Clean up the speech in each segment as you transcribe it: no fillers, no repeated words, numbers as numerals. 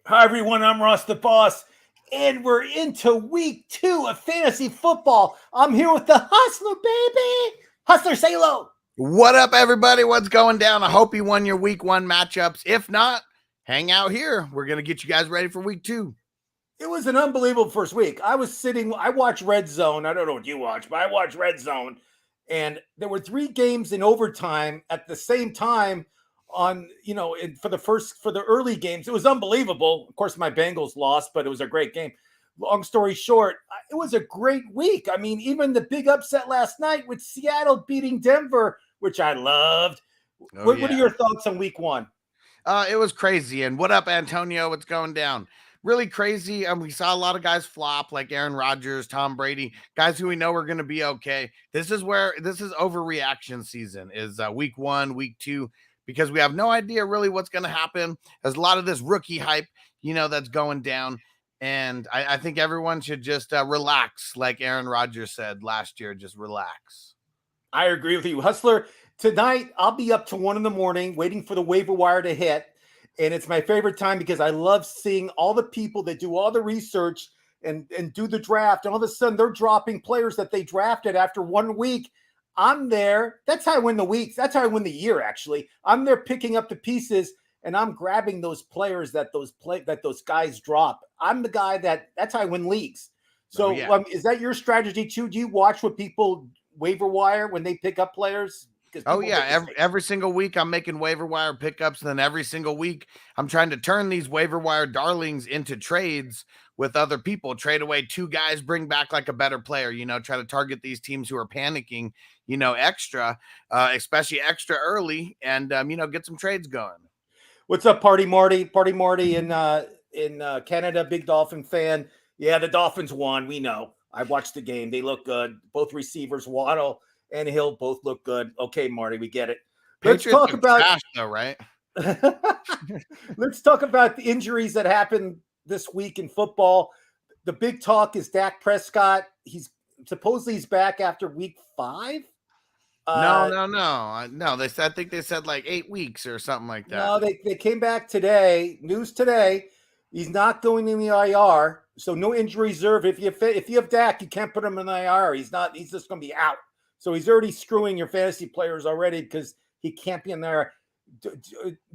Hi, everyone. I'm Ross the Boss, and we're into week 2 of fantasy football. I'm here with the Hustler, baby. Hustler, say hello. What up, everybody? What's going down? I hope you won your week 1 matchups. If not, hang out here. We're going to get you guys ready for week 2. It was an unbelievable first week. I watched Red Zone. I don't know what you watch, but I watched Red Zone, and there were 3 games in overtime at the same time for the early games. It was unbelievable. Of course, my Bengals lost, but it was a great game. Long story short, it was a great week. I mean, even the big upset last night with Seattle beating Denver, which I loved. Oh, What are yeah. your thoughts on week 1? It was crazy. And what up, Antonio? What's going down? Really crazy. We saw a lot of guys flop, like Aaron Rodgers, Tom Brady, guys who we know are going to be okay. This is overreaction season, is week 1, week 2, because we have no idea really what's going to happen. There's a lot of this rookie hype, that's going down. And I think everyone should just relax, like Aaron Rodgers said last year, just relax. I agree with you. Hustler, tonight I'll be up to 1 in the morning waiting for the waiver wire to hit. And it's my favorite time because I love seeing all the people that do all the research and do the draft. And all of a sudden they're dropping players that they drafted after 1 week. I'm there. That's how I win the weeks. That's how I win the year, actually. I'm there picking up the pieces and I'm grabbing those players that those guys drop. I'm the guy that's how I win leagues. Oh, So yeah. is that your strategy too? Do you watch what people waiver wire when they pick up players? Because Oh people yeah, make mistakes. every single week I'm making waiver wire pickups, and then every single week I'm trying to turn these waiver wire darlings into trades with other people. Trade away 2 guys, bring back like a better player. Try to target these teams who are panicking. Extra, especially extra early, and get some trades going. What's up, Party Marty? Party Marty in Canada, big Dolphin fan. Yeah, the Dolphins won. We know. I watched the game. They look good. Both receivers, Waddle and Hill, both look good. Okay, Marty, we get it. Let's Patriots talk look about trash though, right? let's talk about the injuries that happened this week in football. The big talk is Dak Prescott. He's supposedly he's back after week 5. No, Uh, no, no, no. I think they said like 8 weeks or something like that. No, they came back today. News today. He's not going in the IR, so no injury reserve. If you have Dak, you can't put him in the IR. He's not. He's just going to be out. So he's already screwing your fantasy players already because he can't be in there.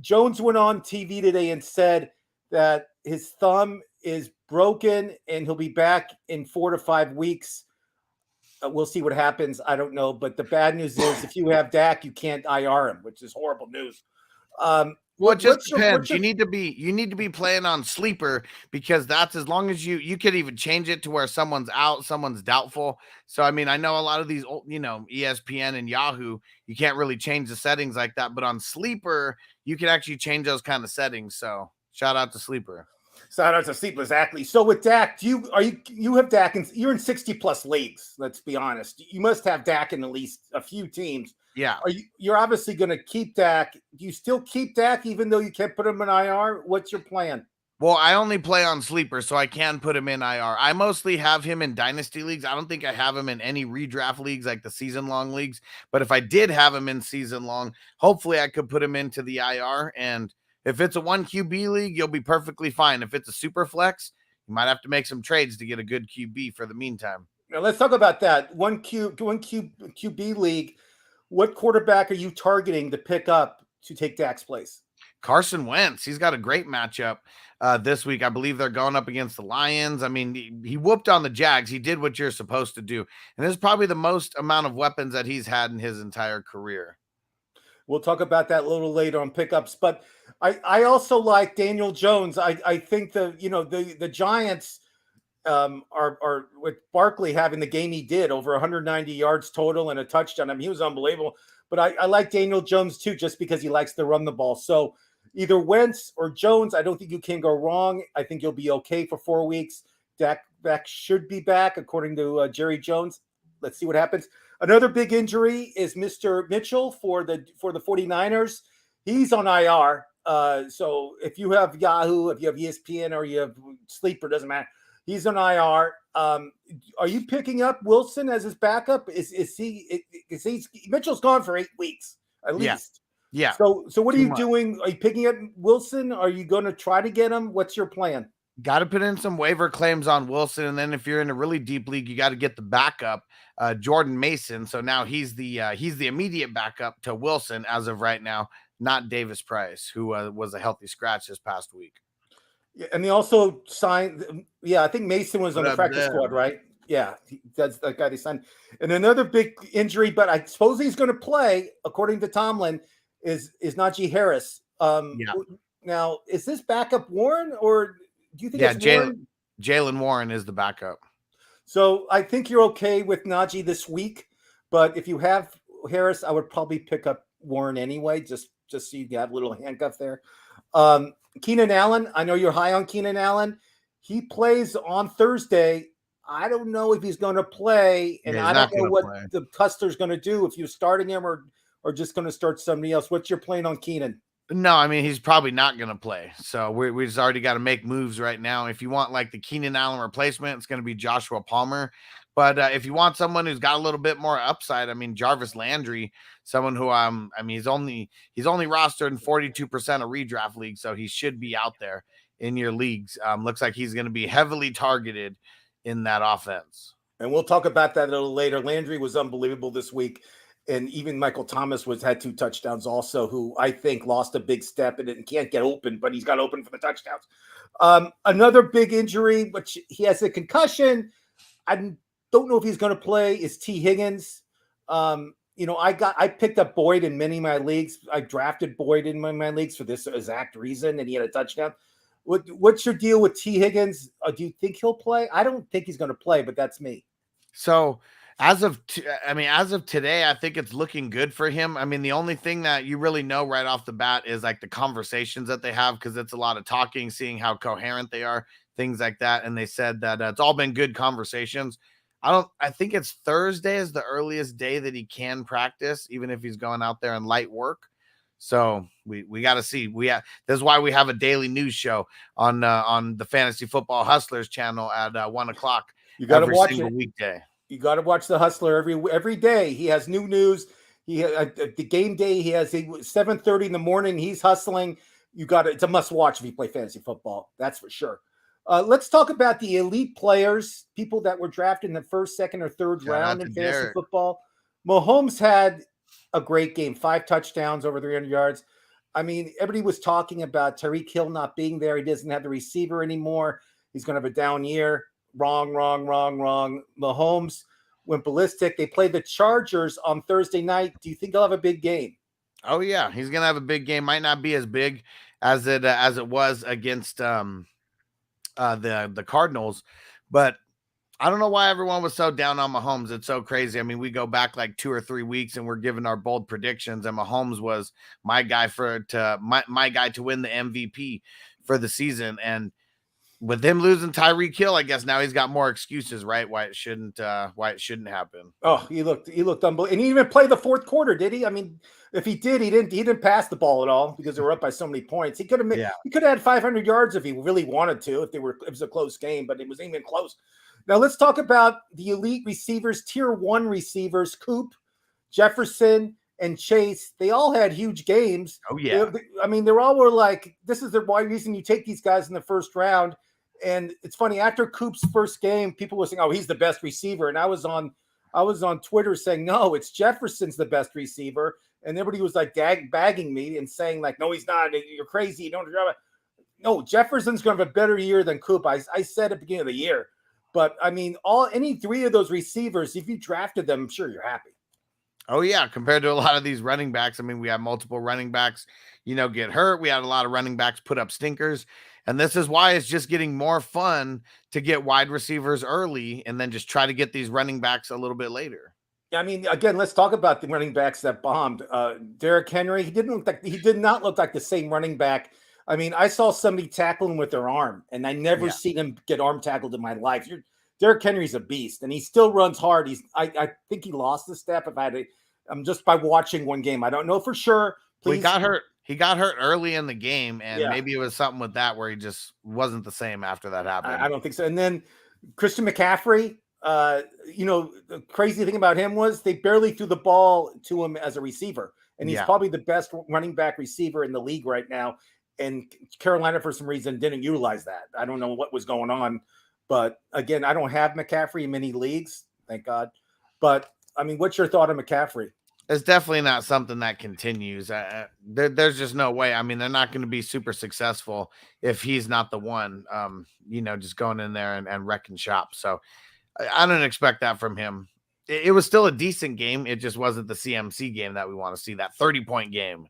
Jones went on TV today and said that his thumb is broken and he'll be back in 4 to 5 weeks. We'll see what happens. I don't know, but the bad news is if you have Dak, you can't IR him, which is horrible news. Well, it just What's depends. your You need to be playing on sleeper, because that's as long as you could even change it to where someone's out, someone's doubtful. So I mean, I know a lot of these old, ESPN and Yahoo, you can't really change the settings like that, but on sleeper, you can actually change those kind of settings. So shout out to sleeper. shout out to sleepless athletes? So with Dak, you have Dak and you're in 60 plus leagues? Let's be honest. You must have Dak in at least a few teams. Yeah. You're obviously going to keep Dak. Do you still keep Dak even though you can't put him in IR? What's your plan? Well, I only play on sleeper, so I can put him in IR. I mostly have him in dynasty leagues. I don't think I have him in any redraft leagues, like the season long leagues. But if I did have him in season long, hopefully I could put him into the IR. And if it's a 1 QB league, you'll be perfectly fine. If it's a super flex, you might have to make some trades to get a good QB for the meantime. Now let's talk about that. QB league. What quarterback are you targeting to pick up to take Dak's place? Carson Wentz, he's got a great matchup this week. I believe they're going up against the Lions. I mean, he whooped on the Jags. He did what you're supposed to do. And this is probably the most amount of weapons that he's had in his entire career. We'll talk about that a little later on pickups. But I also like Daniel Jones. I think the Giants are with Barkley having the game he did, over 190 yards total and a touchdown. I mean, he was unbelievable. But I like Daniel Jones too, just because he likes to run the ball. So either Wentz or Jones, I don't think you can go wrong. I think you'll be okay for 4 weeks. Dak should be back, according to Jerry Jones. Let's see what happens. Another big injury is Mr. Mitchell for the 49ers. He's on IR. So if you have Yahoo, if you have ESPN, or you have Sleeper, doesn't matter. He's on IR. Are you picking up Wilson as his backup? Is he Mitchell's gone for 8 weeks at Yeah. least? Yeah, So what are too you much. doing? Are you picking up Wilson? Are you going to try to get him? What's your plan? Got to put in some waiver claims on Wilson, and then if you're in a really deep league, you got to get the backup, Jordan Mason. So now he's the immediate backup to Wilson as of right now, not Davis Price, who was a healthy scratch this past week. Yeah, and they also signed. Yeah, I think Mason was on What the up, practice squad, Deb? right? Yeah, that's the guy they signed. And another big injury, but I suppose he's going to play, according to Tomlin, is Najee Harris. Yeah, Now, is this backup Warren, or do you think yeah. it's Warren? Jalen Warren is the backup. So I think you're okay with Najee this week, but if you have Harris, I would probably pick up Warren anyway, just so you have a little handcuff there. Keenan Allen, I know you're high on Keenan Allen. He plays on Thursday. I don't know if he's going to play, and Yeah, he's I don't not know gonna what play. the Custer's going to do if you're starting him or just going to start somebody else. What's your plan on Keenan? No, I mean he's probably not going to play. So we just already got to make moves right now. If you want like the Keenan Allen replacement, it's going to be Joshua Palmer. But if you want someone who's got a little bit more upside, I mean Jarvis Landry, someone who I mean he's only rostered in 42% of redraft leagues, so he should be out there in your leagues. Looks like he's going to be heavily targeted in that offense. And we'll talk about that a little later. Landry was unbelievable this week. And even Michael Thomas had 2 touchdowns also, who I think lost a big step and can't get open, but he's got open for the touchdowns. Another big injury, which he has a concussion. I don't know if he's going to play, is T. Higgins. I picked up Boyd in many of my leagues. I drafted Boyd in my leagues for this exact reason, and he had a touchdown. What's your deal with T. Higgins? Do you think he'll play? I don't think he's going to play, but that's me. So as of today, I think it's looking good for him. I mean, the only thing that you really know right off the bat is like the conversations that they have, because it's a lot of talking, seeing how coherent they are, things like that. And they said that it's all been good conversations. I think it's Thursday is the earliest day that he can practice, even if he's going out there in light work. So we got to see. This is why we have a daily news show on the Fantasy Football Hustlers channel at 1:00 You got to every watch single it. weekday. You got to watch the Hustler every day. He has new news. The game day. He has 7:30 in the morning. He's hustling. It's a must watch if you play fantasy football. That's for sure. Let's talk about the elite players, people that were drafted in the first, second, or third Shout out round to in fantasy Derek. football. Mahomes had a great game, 5 touchdowns, over 300 yards. I mean, everybody was talking about Tyreek Hill not being there. He doesn't have the receiver anymore. He's going to have a down year. Wrong. Mahomes went ballistic. They played the Chargers on Thursday night. Do you think they'll have a big game? Oh yeah, he's gonna have a big game. Might not be as big as it was against the Cardinals, but I don't know why everyone was so down on Mahomes. It's so crazy. I mean, we go back like 2 or 3 weeks and we're giving our bold predictions, and Mahomes was my guy my guy to win the MVP for the season. And with him losing Tyreek Hill, I guess now he's got more excuses, right? Why it shouldn't happen. Oh, he looked unbelievable. And he didn't even play the fourth quarter, did he? I mean, if he did, he didn't pass the ball at all because they were up by so many points. He could have had 500 yards if he really wanted to, if it was a close game, but it wasn't even close. Now let's talk about the elite receivers, tier 1 receivers, Coop, Jefferson, and Chase. They all had huge games. Oh yeah. They all were like, this is the why reason you take these guys in the first round. And it's funny, after Coop's first game, people were saying, "Oh, he's the best receiver," and I was on Twitter saying, "No, it's Jefferson's the best receiver," and everybody was like bagging me and saying, like, "No, he's not. You're crazy. You don't." No, Jefferson's going to have a better year than Coop. I said at the beginning of the year, but I mean, any 3 of those receivers, if you drafted them, I'm sure you're happy. Oh yeah, compared to a lot of these running backs. I mean, we have multiple running backs, get hurt. We had a lot of running backs put up stinkers. And this is why it's just getting more fun to get wide receivers early and then just try to get these running backs a little bit later. I mean, again, let's talk about the running backs that bombed. Derrick Henry, he did not look like the same running back. I mean, I saw somebody tackling with their arm, and I never seen him get arm tackled in my life. Derrick Henry's a beast, and he still runs hard. I think he lost the step. Just by watching one game, I don't know for sure. Please. He got hurt. He got hurt early in the game, and maybe it was something with that where he just wasn't the same after that happened. I don't think so. And then Christian McCaffrey, the crazy thing about him was they barely threw the ball to him as a receiver. and he's Yeah. probably the best running back receiver in the league right now. And Carolina, for some reason, didn't utilize that. I don't know what was going on, but again, I don't have McCaffrey in many leagues, thank God. But I mean, what's your thought on McCaffrey? It's definitely not something that continues. There's just no way. I mean, they're not going to be super successful if he's not the one, just going in there and wrecking shop. So I don't expect that from him. It was still a decent game. It just wasn't the CMC game that we want to see, that 30-point game.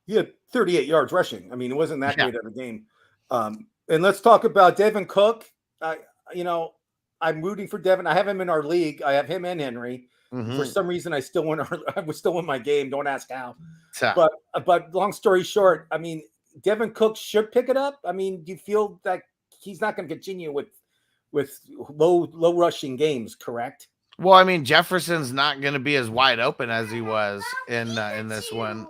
He had 38 yards rushing. I mean, it wasn't that Yeah. great of a game. And let's talk about Devin Cook. I'm rooting for Devin. I have him in our league. I have him and Henry. For some reason, I was still in my game. Don't ask how. But long story short, I mean, Devin Cook should pick it up. I mean, do you feel that he's not going to continue with low rushing games? Correct. Well, I mean, Jefferson's not going to be as wide open as he was in this one.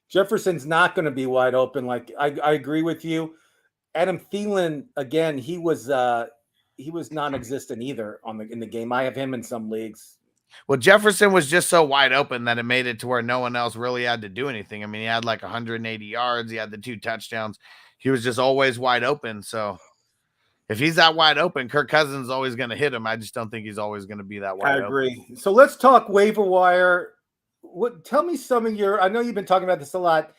Jefferson's not going to be wide open. Like I agree with you. Adam Thielen, again, he was non-existent either in the game. I have him in some leagues. Well, Jefferson was just so wide open that it made it to where no one else really had to do anything. I mean, he had like 180 yards. He had the 2 touchdowns. He was just always wide open. So if he's that wide open, Kirk Cousins is always going to hit him. I just don't think he's always going to be that wide open. I agree. So let's talk waiver wire. Tell me some of I know you've been talking about this a lot.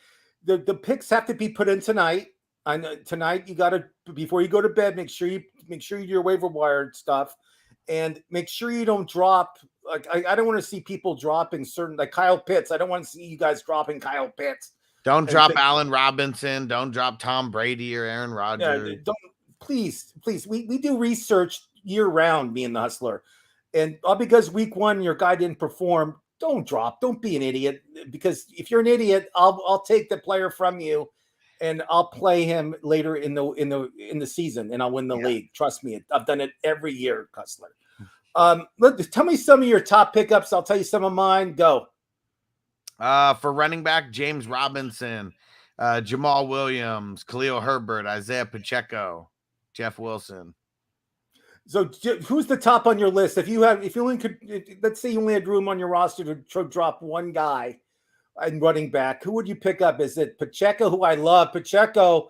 The picks have to be put in tonight. I know tonight you got to, before you go to bed, make sure you do your waiver wire stuff, and make sure you don't drop. Like I don't want to see people dropping certain, like Kyle Pitts. I don't want to see you guys dropping Kyle Pitts. Don't drop Allen Robinson. Don't drop Tom Brady or Aaron Rodgers. Yeah, please. We do research year round, me and the Hustler, and all because week 1 your guy didn't perform. Don't drop. Don't be an idiot, because if you're an idiot, I'll take the player from you, and I'll play him later in the season, and I'll win the league. Trust me, I've done it every year, Hustler. Tell me some of your top pickups. I'll tell you some of mine. Go. For running back, James Robinson, Jamal Williams, Khalil Herbert, Isaiah Pacheco, Jeff Wilson. So who's the top on your list? If you only could, let's say you only had room on your roster to drop one guy in running back, who would you pick up? Is it Pacheco, who I love? Pacheco,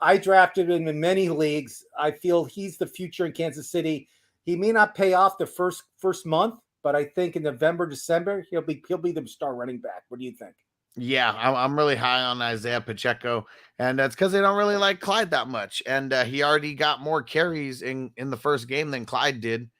I drafted him in many leagues. I feel he's the future in Kansas City. He may not pay off the first month, but I think in November, December, he'll be the star running back. What do you think? Yeah, I'm really high on Isaiah Pacheco, and that's because they don't really like Clyde that much. And he already got more carries in the first game than Clyde did.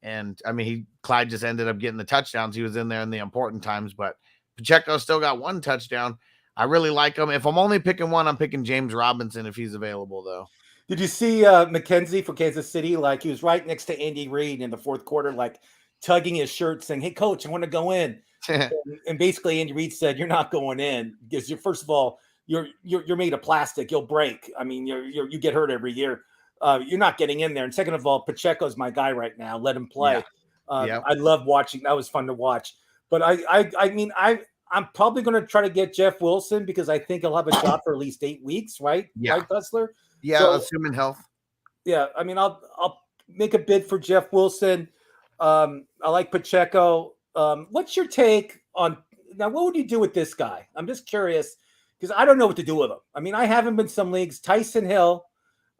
And I mean, Clyde just ended up getting the touchdowns. He was in there in the important times, but Pacheco still got 1 touchdown. I really like him. If I'm only picking one, I'm picking James Robinson if he's available, though. Did you see McKenzie for Kansas City? Like, he was right next to Andy Reid in the fourth quarter, like tugging his shirt, saying, "Hey, coach, I want to go in." And basically, Andy Reid said, "You're not going in because first of all, you're made of plastic. You'll break. I mean, you get hurt every year. You're not getting in there. And second of all, Pacheco's my guy right now. Let him play." I love watching. That was fun to watch. But I'm probably going to try to get Jeff Wilson because I think he'll have a job for at least 8 weeks, right? Yeah. Right, Hustler? Yeah, so, assuming health. Yeah, I mean, I'll make a bid for Jeff Wilson. I like Pacheco. What's your take on now? What would you do with this guy? I'm just curious because I don't know what to do with him. I mean, I have him in some leagues. Tyson Hill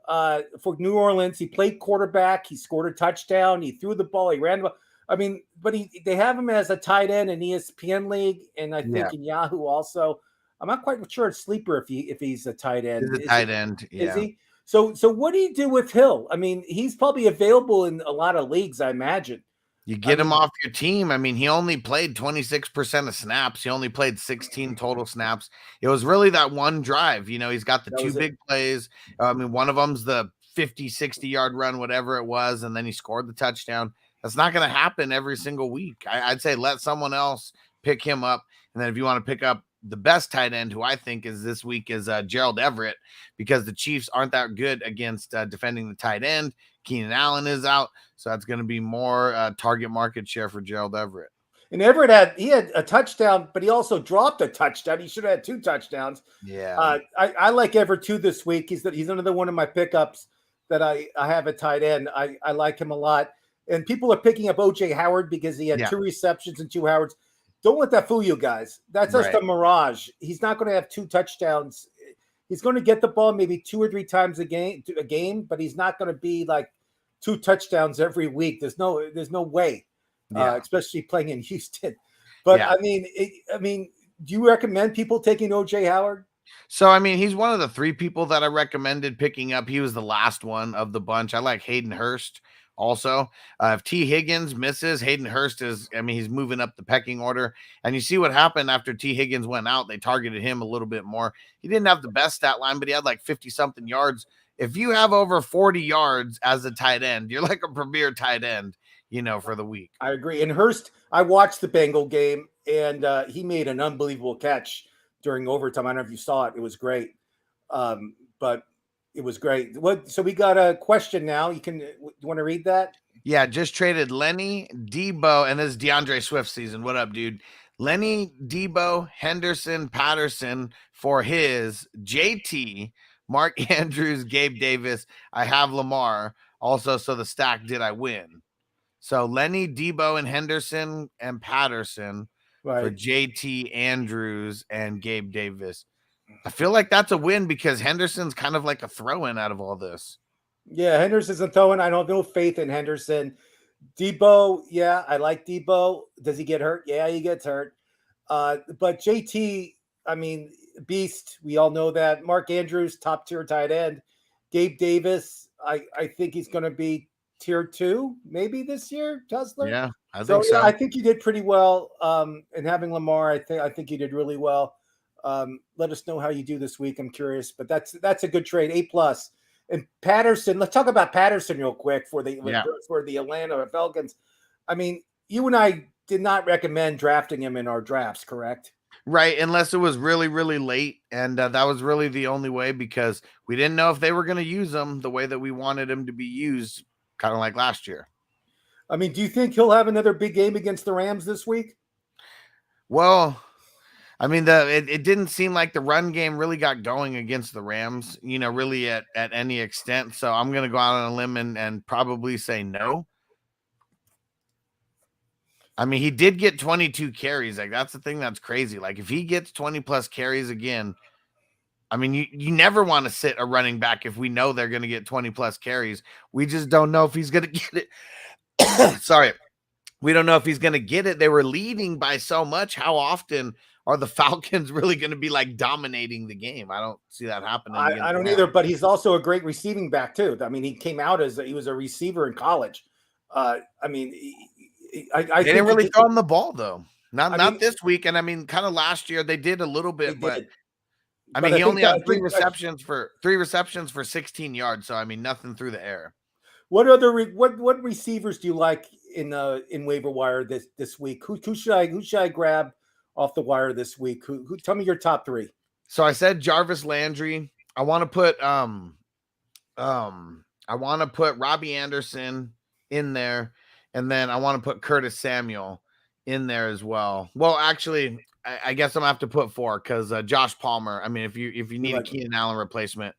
for New Orleans. He played quarterback. He scored a touchdown. He threw the ball. He ran. I mean, but they have him as a tight end in ESPN league, and I think in Yahoo also. I'm not quite sure it's Sleeper if he's a tight end. He's a tight end. Yeah. Is he? So what do you do with Hill? I mean, he's probably available in a lot of leagues, I imagine. You get him off your team. I mean, he only played 26% of snaps. He only played 16 total snaps. It was really that one drive. You know, he's got the 2 big plays. I mean, one of them's the 50, 60-yard run, whatever it was, and then he scored the touchdown. That's not going to happen every single week. I'd say let someone else pick him up. And then if you want to pick up the best tight end, who I think is this week, is Gerald Everett, because the Chiefs aren't that good against defending the tight end. Keenan Allen is out, so that's going to be more target market share for Gerald Everett. And Everett had a touchdown, but he also dropped a touchdown. He should have had 2 touchdowns. Yeah, I like Everett too this week. He's another one of my pickups that I have a tight end. I like him a lot. And people are picking up OJ Howard because he had Yeah, 2 receptions and 2 Howards. Don't let that fool you guys. That's just right. a mirage. He's not going to have 2 touchdowns. He's going to get the ball maybe 2 or 3 times a game, but he's not going to be like 2 touchdowns every week. There's no way, Yeah, especially playing in Houston. But yeah. do you recommend people taking OJ Howard? So, I mean, he's one of the 3 people that I recommended picking up. He was the last one of the bunch. I like Hayden Hurst also. If T. Higgins misses, Hayden Hurst is, I mean, he's moving up the pecking order. And you see what happened after T. Higgins went out. They targeted him a little bit more. He didn't have the best stat line, but he had like 50 something yards. If you have over 40 yards as a tight end, you're like a premier tight end, for the week. I agree. And Hurst, I watched the Bengal game, and he made an unbelievable catch during overtime. I don't know if you saw it. It was great. But it was great. So we got a question now. You want to read that? Yeah, just traded Lenny, Debo, and this is DeAndre Swift season. What up, dude? Lenny, Debo, Henderson, Patterson for his JT, Mark Andrews, Gabe Davis. I have Lamar. Also, so the stack, did I win? So Lenny, Debo, and Henderson and Patterson for Right. JT, Andrews, and Gabe Davis. I feel like that's a win because Henderson's kind of like a throw-in out of all this. Yeah, Henderson's throwing. I don't have no faith in Henderson. Debo, yeah, I like Debo. Does he get hurt? Yeah, he gets hurt. But JT, I mean, beast. We all know that. Mark Andrews, top tier tight end. Gabe Davis, I think he's going to be tier 2 maybe this year. Tussler. Yeah, I So think yeah, so. I think you did pretty well. And having Lamar, I think you did really well. Let us know how you do this week. I'm curious, but that's a good trade. A+. And Patterson, let's talk about Patterson real quick Yeah. for the Atlanta Falcons. I mean, you and I did not recommend drafting him in our drafts, correct? Right, unless it was really, really late, and that was really the only way because we didn't know if they were going to use them the way that we wanted them to be used, kind of like last year. I mean, do you think he'll have another big game against the Rams this week? Well, I mean, it didn't seem like the run game really got going against the Rams, really at any extent. So I'm going to go out on a limb and probably say no. I mean, he did get 22 carries. Like, that's the thing that's crazy. Like, if he gets 20 plus carries again, I mean, you never want to sit a running back if we know they're going to get 20 plus carries. We just don't know if he's going to get it. Sorry. We don't know if he's going to get it. They were leading by so much. How often are the Falcons really going to be like dominating the game? I don't see that happening against I the don't either, Rams. but he's also a great receiving back too. I mean, he came out he was a receiver in college. I mean, I They didn't think really throw him the ball though. I Not mean, this week. And I mean, kind of last year they did a little they bit, but did, I but mean, I he think only that had three receptions for 16 yards. So I mean, nothing through the air. what receivers do you like in waiver wire this week? Who should I grab off the wire this week? Who tell me your top 3? So I said Jarvis Landry. I want to put I want to put Robbie Anderson in there, and then I want to put Curtis Samuel in there as well. Well, actually, I guess I'm gonna have to put 4 because Josh Palmer. I mean, if you You need a like Keenan Allen replacement,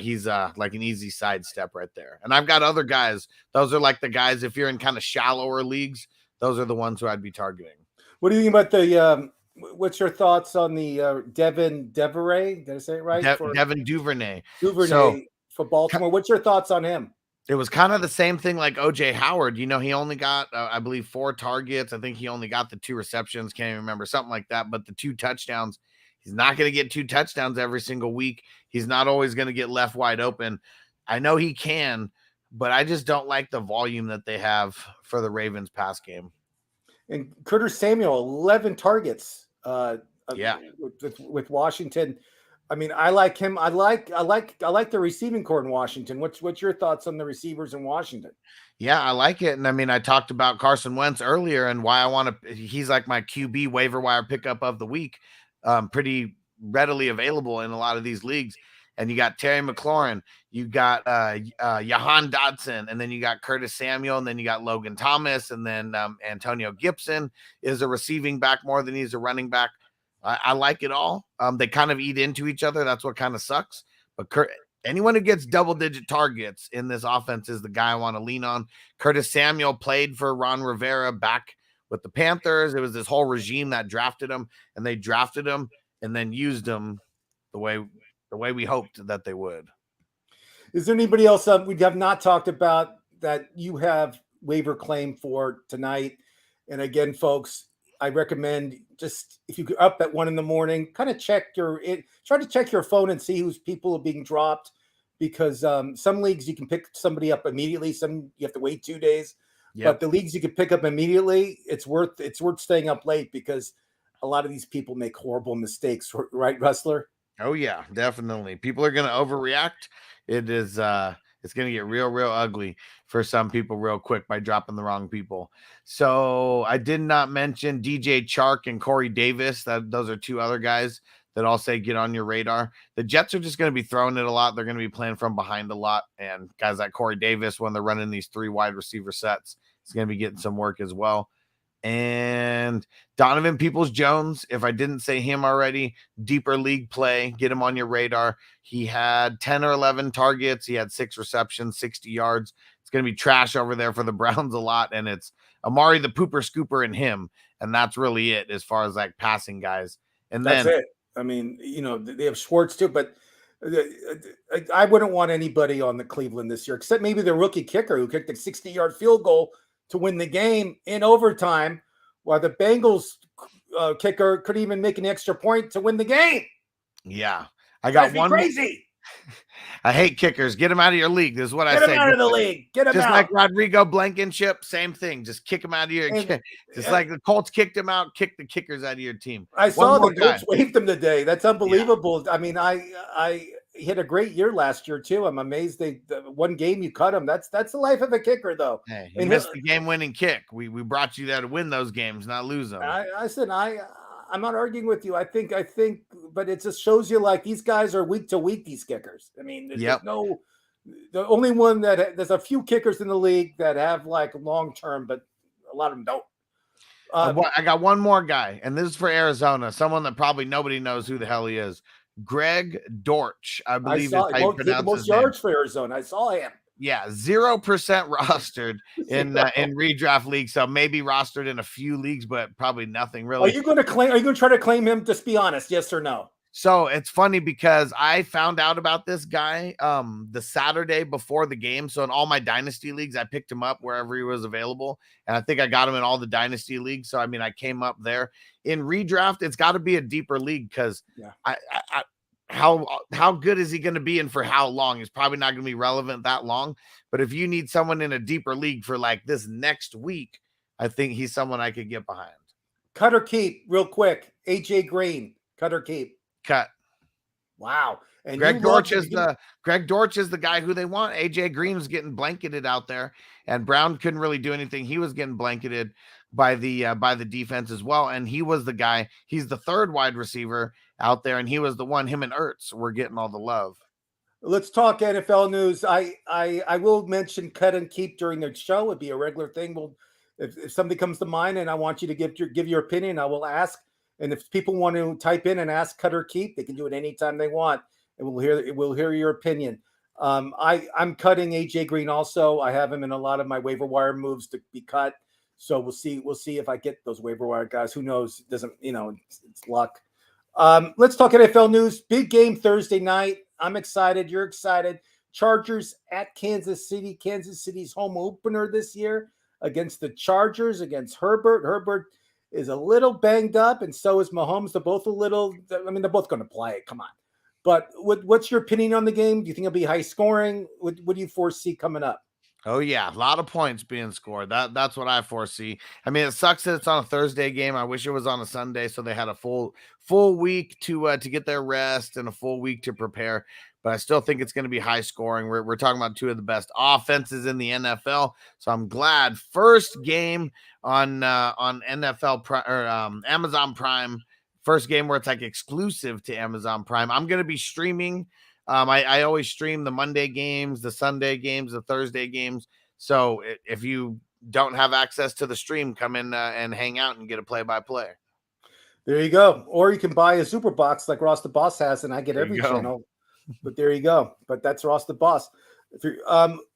he's like an easy sidestep right there. And I've got other guys. Those are like the guys if you're in kind of shallower leagues. Those are the ones who I'd be targeting. what do you think about the? What's your thoughts on the Devin Deveray? Did I say it right? For Devin Duvernay. So Duvernay for Baltimore. What's your thoughts on him? it was kind of the same thing like OJ Howard. He only got, I believe, 4 targets. I think he only got the 2 receptions. Can't even remember, something like that. But the 2 touchdowns, he's not going to get 2 touchdowns every single week. He's not always going to get left wide open. I know he can, but I just don't like the volume that they have for the Ravens pass game. And Curtis Samuel, 11 targets. Yeah. With Washington. I mean, I like him. I like the receiving core in Washington. What's your thoughts on the receivers in Washington? Yeah, I like it. And I mean, I talked about Carson Wentz earlier and why I want to, he's like my QB waiver wire pickup of the week. Pretty readily available in a lot of these leagues. And you got Terry McLaurin, you got Jahan Dodson, and then you got Curtis Samuel, and then you got Logan Thomas, and then Antonio Gibson is a receiving back more than he's a running back. I like it all. They kind of eat into each other. That's what kind of sucks. But anyone who gets double-digit targets in this offense is the guy I want to lean on. Curtis Samuel played for Ron Rivera back with the Panthers. It was this whole regime that drafted him, and they drafted him and then used him the way we hoped that they would. Is there anybody else we have not talked about that you have waiver claim for tonight? And again, folks, I recommend just if you're up at 1 a.m, kind of try to check your phone and see who's people are being dropped, because some leagues you can pick somebody up immediately. Some you have to wait 2 days, but the leagues you can pick up immediately, it's worth staying up late, because a lot of these people make horrible mistakes, right, Rustler? Oh yeah, definitely. People are going to overreact. It's going to get real ugly for some people real quick by dropping the wrong people. So I did not mention DJ Chark and Corey Davis. Those are two other guys that I'll say get on your radar. The Jets are just going to be throwing it a lot. They're going to be playing from behind a lot. And guys like Corey Davis, when they're running these 3 wide receiver sets, is going to be getting some work as well. And Donovan Peoples-Jones, if I didn't say him already, deeper league play, get him on your radar. He had 10 or 11 targets. He had 6 receptions, 60 yards. It's going to be trash over there for the Browns a lot. And it's Amari the Pooper Scooper and him. And that's really it as far as like passing guys. And that's then it. I mean, they have Schwartz too, but I wouldn't want anybody on the Cleveland this year, except maybe the rookie kicker who kicked a 60-yard field goal to win the game in overtime, while the Bengals kicker could even make an extra point to win the game. Yeah, I got one. Crazy. I hate kickers. Get them out of your league. This is what I say. Get them out of the league. Get them just out. Like Rodrigo Blankenship, same thing. Just kick them out of your. Just like the Colts kicked him out, kick the kickers out of your team. I saw the Colts waived him today. That's unbelievable. Yeah. I mean, he had a great year last year too. I'm amazed the one game you cut him. That's the life of a kicker, though. Hey, he missed the game-winning kick. We brought you there to win those games, not lose them. I said I'm not arguing with you. I think, but it just shows you like these guys are week to week. These kickers. I mean, there's the only one there's a few kickers in the league that have like long term, but a lot of them don't. I got one more guy, and this is for Arizona. Someone that probably nobody knows who the hell he is. Greg Dortch, I believe is how you pronounce the most yards for Arizona. I saw him. Yeah, 0% rostered in redraft leagues. So maybe rostered in a few leagues, but probably nothing really. Are you going to try to claim him? Just be honest, yes or no. So it's funny because I found out about this guy the Saturday before the game. So in all my dynasty leagues, I picked him up wherever he was available. And I think I got him in all the dynasty leagues. So I mean, I came up there. In redraft, it's got to be a deeper league because how good is he going to be and for how long? He's probably not going to be relevant that long. But if you need someone in a deeper league for like this next week, I think he's someone I could get behind. Cut or keep real quick. AJ Green, cut or keep. Cut. Wow. And Greg Dortch is the guy who they want. AJ Green was getting blanketed out there, and Brown couldn't really do anything. He was getting blanketed by the defense as well. And he was the guy. He's the third wide receiver out there, and he was the one. Him and Ertz were getting all the love. Let's talk NFL news. I will mention cut and keep during the show. It'd be a regular thing. If something comes to mind and I want you to give your opinion, I will ask. And if people want to type in and ask cut or keep, they can do it anytime they want, and we'll hear your opinion. I'm cutting AJ Green also. I have him in a lot of my waiver wire moves to be cut. So we'll see if I get those waiver wire guys. Who knows? It doesn't, it's luck. Let's talk NFL news. Big game Thursday night. I'm excited. You're excited. Chargers at Kansas City. Kansas City's home opener this year against the Chargers, against Herbert. Herbert is a little banged up, and so is Mahomes. They're both they're both going to play. Come on. But what's your opinion on the game? Do you think it'll be high scoring? What do you foresee coming up? Oh yeah, a lot of points being scored. That's what I foresee. I mean, it sucks that it's on a Thursday game. I wish it was on a Sunday, so they had a full week to get their rest and a full week to prepare. But I still think it's going to be high scoring. We're talking about two of the best offenses in the NFL, so I'm glad. First game on NFL Amazon Prime. First game where it's like exclusive to Amazon Prime. I'm going to be streaming. I always stream the Monday games, the Sunday games, the Thursday games. So if you don't have access to the stream, come in and hang out and get a play-by-play. There you go. Or you can buy a super box like Ross the Boss has, and I get every channel. But there you go. But that's Ross the Boss. If you're,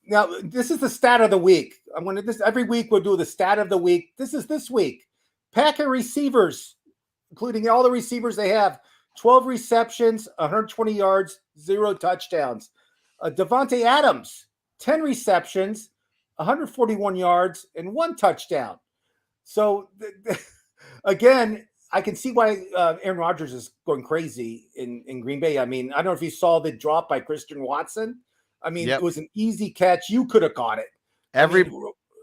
now this is the stat of the week. I'm going to this every week. We'll do the stat of the week. This is this week. Packer receivers, including all the receivers they have, 12 receptions, 120 yards, 0 touchdowns. Devontae Adams, 10 receptions, 141 yards, and 1 touchdown. So again, I can see why Aaron Rodgers is going crazy in Green Bay. I mean, I don't know if you saw the drop by Christian Watson. I mean, Yep. It was an easy catch. You could have caught it.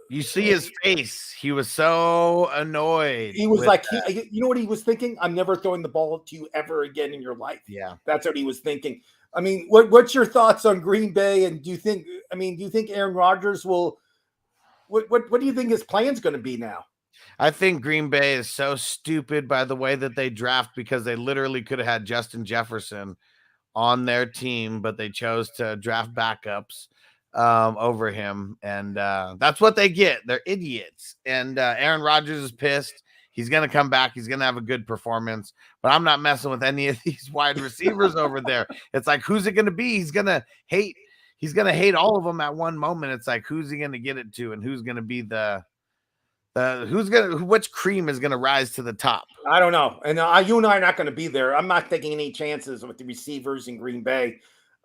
You see his face. He was so annoyed. He was like, you know what he was thinking? I'm never throwing the ball to you ever again in your life. Yeah. That's what he was thinking. I mean, what's your thoughts on Green Bay? And do you think Aaron Rodgers will, what do you think his plan's going to be now? I think Green Bay is so stupid by the way that they draft, because they literally could have had Justin Jefferson on their team, but they chose to draft backups over him. And that's what they get. They're idiots. And Aaron Rodgers is pissed. He's going to come back. He's going to have a good performance, but I'm not messing with any of these wide receivers over there. It's like, who's it going to be? He's going to hate all of them at one moment. It's like, who's he going to get it to? And who's going to be which cream is going to rise to the top? I don't know. And you and I are not going to be there. I'm not taking any chances with the receivers in Green Bay.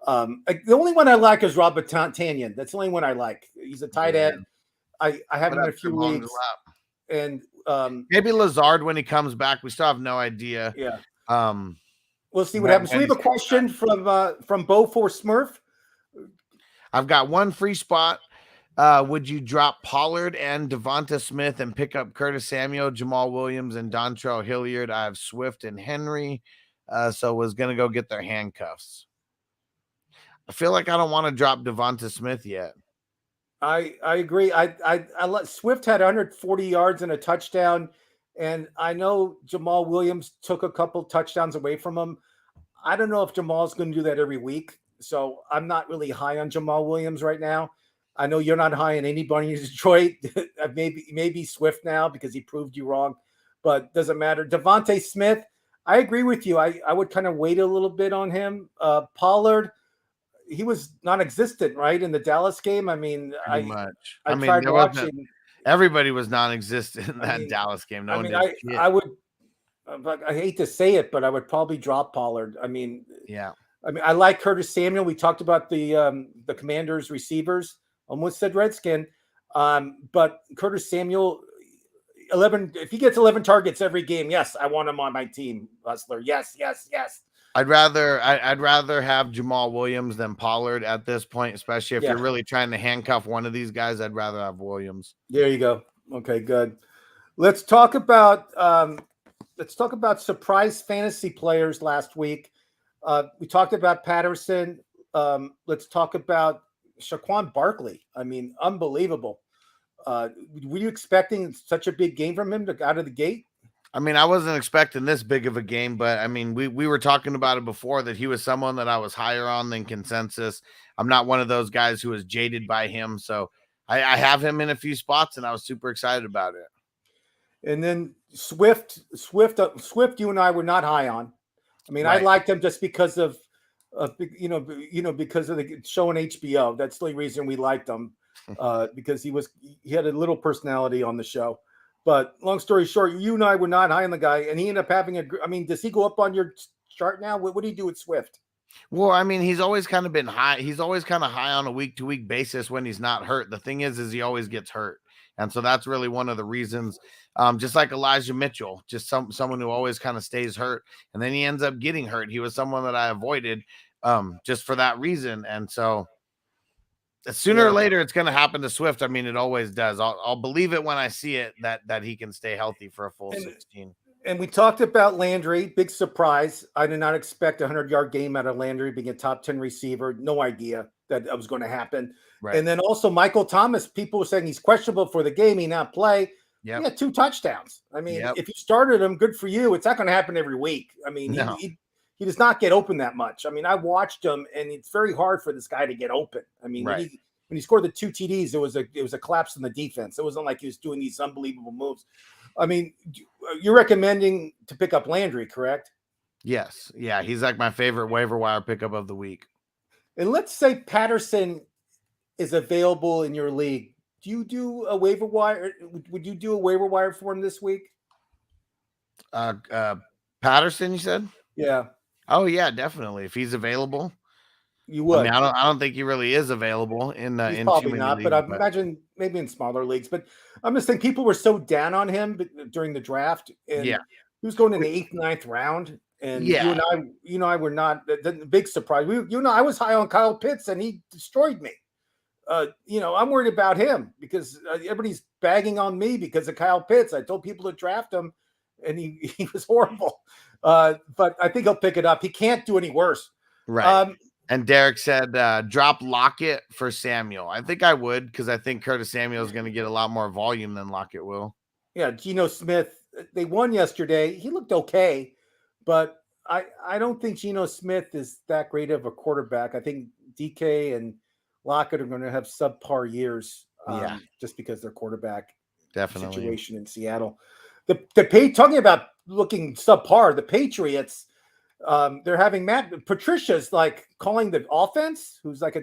The only one I like is Robert Tanyan. That's the only one I like. He's a tight end. I haven't in a few weeks. And maybe Lazard when he comes back. We still have no idea. Yeah. We'll see what happens. We have a question from Bo for Smurf. I've got one free spot. Would you drop Pollard and Devonta Smith and pick up Curtis Samuel, Jamal Williams, and Dontrell Hilliard? I have Swift and Henry, so was going to go get their handcuffs. I feel like I don't want to drop Devonta Smith yet. I agree. I let Swift had 140 yards and a touchdown, and I know Jamal Williams took a couple touchdowns away from him. I don't know if Jamal's going to do that every week, so I'm not really high on Jamal Williams right now. I know you're not high on anybody in Detroit. maybe Swift now because he proved you wrong, but doesn't matter. Devontae Smith, I agree with you. I would kind of wait a little bit on him. Pollard, he was non-existent, right, in the Dallas game. I mean, I tried watching. Everybody was non-existent in that Dallas game. I would. I hate to say it, but I would probably drop Pollard. I mean, I like Curtis Samuel. We talked about the Commanders receivers. Almost said Redskin, but Curtis Samuel, 11. If he gets 11 targets every game, yes, I want him on my team, Hustler. Yes. I'd rather have Jamal Williams than Pollard at this point, especially if you're really trying to handcuff one of these guys. I'd rather have Williams. There you go. Okay, good. Let's talk about surprise fantasy players last week. We talked about Patterson. Let's talk about Saquon Barkley. I mean, unbelievable. Were you expecting such a big game from him out of the gate? I mean, I wasn't expecting this big of a game, but I mean, we were talking about it before that he was someone that I was higher on than consensus. I'm not one of those guys who was jaded by him. So I have him in a few spots and I was super excited about it. And then Swift, you and I were not high on. I mean, right. I liked him just because of because of the show on HBO. That's the only reason we liked him, because he had a little personality on the show. But long story short, you and I were not high on the guy, and he ended up having does he go up on your chart now? What do you do with Swift? Well, I mean, he's always kind of been high. He's always kind of high on a week-to-week basis when he's not hurt. The thing is he always gets hurt. And so that's really one of the reasons, just like Elijah Mitchell, just someone who always kind of stays hurt. And then he ends up getting hurt. He was someone that I avoided just for that reason. And so sooner or later, it's going to happen to Swift. I mean, it always does. I'll believe it when I see it that he can stay healthy for a full 16. And we talked about Landry. Big surprise. I did not expect a 100-yard game out of Landry being a top 10 receiver. No idea that was going to happen. Right. And then also Michael Thomas, people were saying he's questionable for the game. He not play. Yep. He had 2 touchdowns. I mean, if you started him, good for you. It's not going to happen every week. I mean, he does not get open that much. I mean, I watched him, and it's very hard for this guy to get open. I mean, when he scored the 2 TDs, it was a collapse in the defense. It wasn't like he was doing these unbelievable moves. I mean, you're recommending to pick up Landry, correct? Yes. Yeah, he's like my favorite waiver wire pickup of the week. And let's say Patterson is available in your league. Do you do a waiver wire? Would you do a waiver wire for him this week? Uh, uh, Patterson, you said? Yeah, Oh yeah, definitely. If he's available. you I mean, would. I don't think he really is available He's in too probably many not, but leagues, I but imagine maybe in smaller leagues. But I'm just saying people were so down on him during the draft, yeah. and he was going in the eighth, ninth round. And Yeah. you and I were not the big surprise. You know, I was high on Kyle Pitts, and he destroyed me. I'm worried about him because everybody's bagging on me because of Kyle Pitts. I told people to draft him, and he was horrible. But I think he'll pick it up. He can't do any worse. Right. Um, And Derek said, drop Lockett for Samuel. I think I would because I think Curtis Samuel is going to get a lot more volume than Lockett will. Yeah, Geno Smith. They won yesterday. He looked okay, but I don't think Geno Smith is that great of a quarterback. I think DK and Lockett are going to have subpar years, Yeah, just because their quarterback definitely. situation in Seattle. Talking about looking subpar, the Patriots. They're having Patricia's like calling the offense, who's like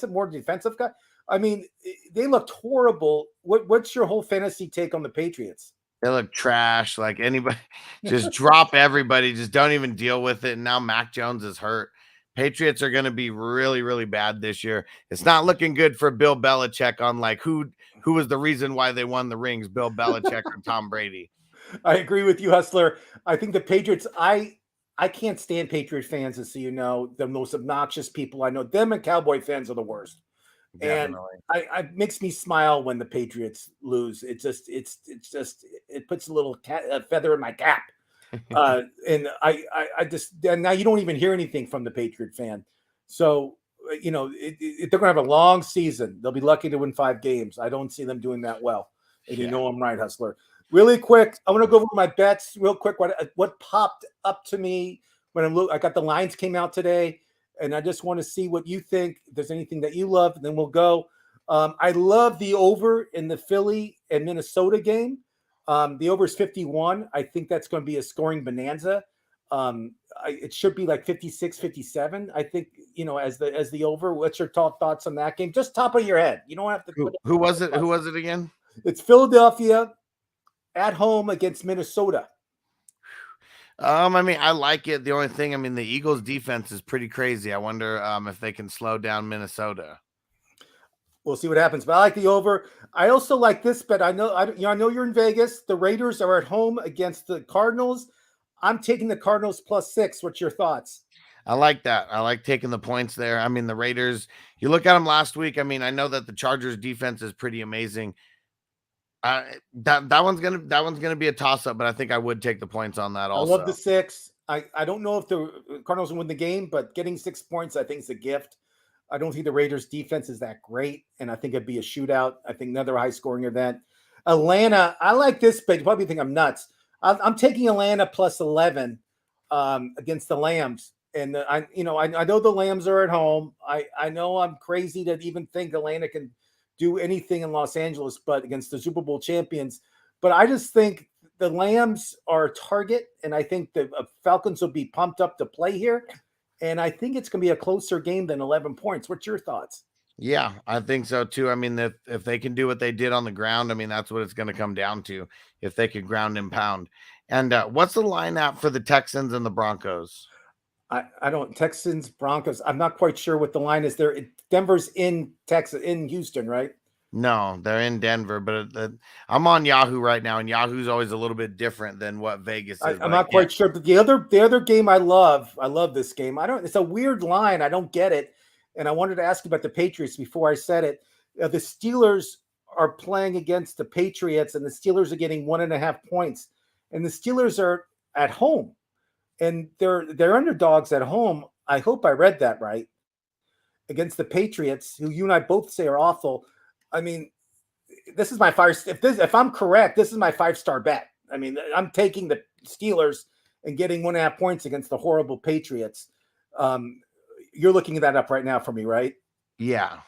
more defensive guy. I mean, they looked horrible. What's your whole fantasy take on the Patriots? They look trash. Like anybody, just drop everybody. Just don't even deal with it. And now Mac Jones is hurt. Patriots are going to be really, really bad this year. It's not looking good for Bill Belichick on like who was the reason why they won the rings, Bill Belichick or Tom Brady. I agree with you, Hustler. I think the Patriots. I can't stand Patriot fans, as so you know, the most obnoxious people I know. Them and Cowboy fans are the worst. And Definitely. I makes me smile when the Patriots lose. It puts a feather in my cap. And I just and now you don't even hear anything from the Patriot fan. So they're going to have a long season. They'll be lucky to win 5 games. I don't see them doing that well. And Yeah. I'm right, Hustler. Really quick, I want to go over my bets real quick. What popped up to me when I got the lines came out today, and I just want to see what you think. If there's anything that you love, and then we'll go. I love the over in the Philly and Minnesota game. The over is 51. I think that's going to be a scoring bonanza. It should be like 56, 57. I think, as the over. What's your thoughts on that game? Just top of your head. You don't have to put Who was it? Who was it again? It's Philadelphia at home against Minnesota. I mean, I like it. The only thing, I mean, the Eagles defense is pretty crazy. I wonder if they can slow down Minnesota. We'll see what happens. But I like the over. I also like this bet. I know you're in Vegas. The Raiders are at home against the Cardinals. I'm taking the Cardinals +6. What's your thoughts? I like that. I like taking the points there. I mean, the Raiders, you look at them last week. I mean, I know that the Chargers defense is pretty amazing. That one's gonna be a toss up, but I think I would take the points on that I love the also. 6. I don't know if the Cardinals will win the game, but getting 6 points, I think, is a gift. I don't think the Raiders defense is that great, and I think it'd be a shootout. I think another high scoring event. Atlanta, I like this, but you probably think I'm nuts. I'm taking Atlanta +11 against the Lambs, and I know the Lambs are at home. I know I'm crazy to even think Atlanta can do anything in Los Angeles, but against the Super Bowl champions. But I just think the Lambs are a target, and I think the Falcons will be pumped up to play here. And I think it's going to be a closer game than 11 points. What's your thoughts? Yeah, I think so too. I mean, if they can do what they did on the ground, I mean, that's what it's going to come down to. If they could ground and pound. And what's the lineup for the Texans and the Broncos? I don't Texans Broncos. I'm not quite sure what the line is there. Denver's in Texas, in Houston, right? No, they're in Denver, but I'm on Yahoo right now, and Yahoo's always a little bit different than what Vegas is. I'm But I not can't. quite sure. But the other game I love this game. It's a weird line. I don't get it. And I wanted to ask you about the Patriots before I said it. The Steelers are playing against the Patriots, and the Steelers are getting 1.5 points. And the Steelers are at home, and they're underdogs at home. I hope I read that right. Against the Patriots, who you and I both say are awful. I mean, this is my if I'm correct, this is my 5-star bet. I mean, I'm taking the Steelers and getting 1.5 points against the horrible Patriots. Um, you're looking that up right now for me, right? Yeah.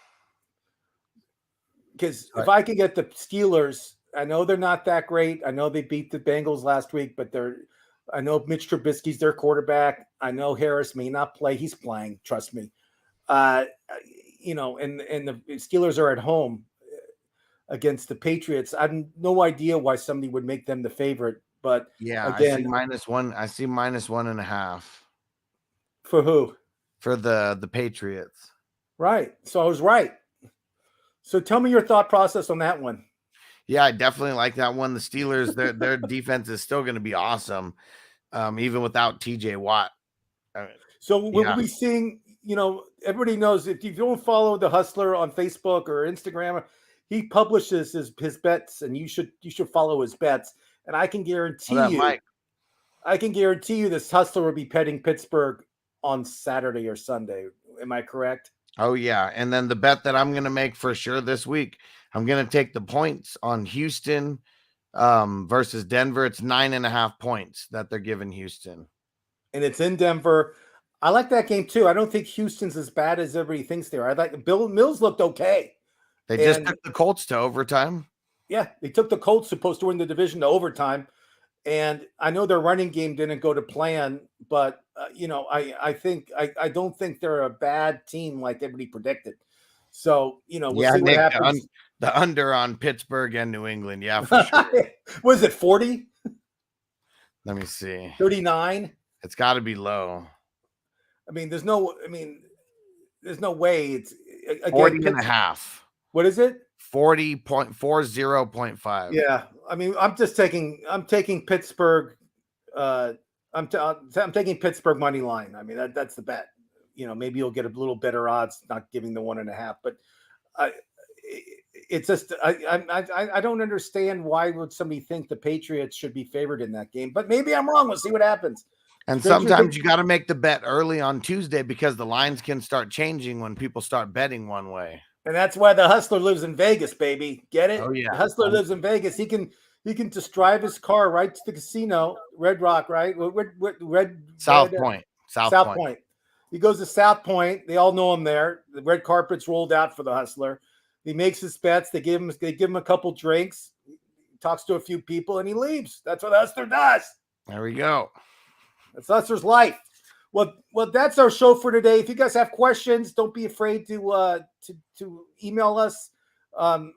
Because if I can get the Steelers, I know they're not that great. I know they beat the Bengals last week, but I know Mitch Trubisky's their quarterback. I know Harris may not play. He's playing. Trust me. Uh, and the Steelers are at home against the Patriots. I have no idea why somebody would make them the favorite. But Yeah, I see again, -1. I see -1.5 for who? for the Patriots. Right. So I was right. So tell me your thought process on that one. Yeah, I definitely like that one. The Steelers, their defense is still going to be awesome, even without TJ Watt. So we'll Yeah, be seeing, everybody knows if you don't follow the Hustler on Facebook or Instagram, he publishes his bets, and you should follow his bets. And I can guarantee you, this Hustler will be petting Pittsburgh on Saturday or Sunday. Am I correct? Oh yeah, and then the bet that I'm going to make for sure this week, I'm going to take the points on Houston versus Denver. It's 9.5 points that they're giving Houston, and it's in Denver. I like that game too. I don't think Houston's as bad as everybody thinks they are. I like Bill Mills looked okay. They just took the Colts to overtime. Yeah, they took the Colts, supposed to win the division, to overtime. And I know their running game didn't go to plan, but I don't think they're a bad team like everybody predicted. So we'll see what happens. The under on Pittsburgh and New England, yeah, for sure. Was it 40? Let me see. 39. It's got to be low. I mean, there's no way it's again, 40.5. What is it? 40.40.5. Yeah, I mean, I'm taking Pittsburgh. I'm taking Pittsburgh money line. I mean, that's the bet. Maybe you'll get a little better odds not giving the 1.5. But it's just I don't understand why would somebody think the Patriots should be favored in that game. But maybe I'm wrong. We'll see what happens. And sometimes you got to make the bet early on Tuesday because the lines can start changing when people start betting one way. And that's why the Hustler lives in Vegas, baby. Get it? Oh yeah, the Hustler lives in Vegas. He can just drive his car right to the casino, Red Rock, right? South Point. South Point. He goes to South Point. They all know him there. The red carpet's rolled out for the Hustler. He makes his bets. They give him a couple drinks. He talks to a few people, and he leaves. That's what the Hustler does. There we go. That's Hustler's life. Well, that's our show for today. If you guys have questions, don't be afraid to email us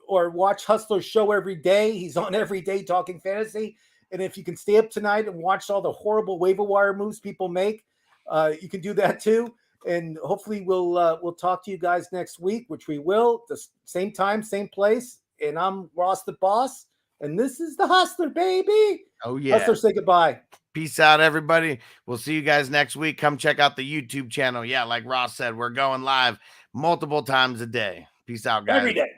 or watch Hustler's show every day. He's on every day talking fantasy. And if you can stay up tonight and watch all the horrible waiver wire moves people make, you can do that too. And hopefully we'll talk to you guys next week, which we will. The same time, same place. And I'm Ross the Boss. And this is the Hustler, baby. Oh, yeah. Hustler, say goodbye. Peace out, everybody. We'll see you guys next week. Come check out the YouTube channel. Yeah, like Ross said, we're going live multiple times a day. Peace out, guys. Every day.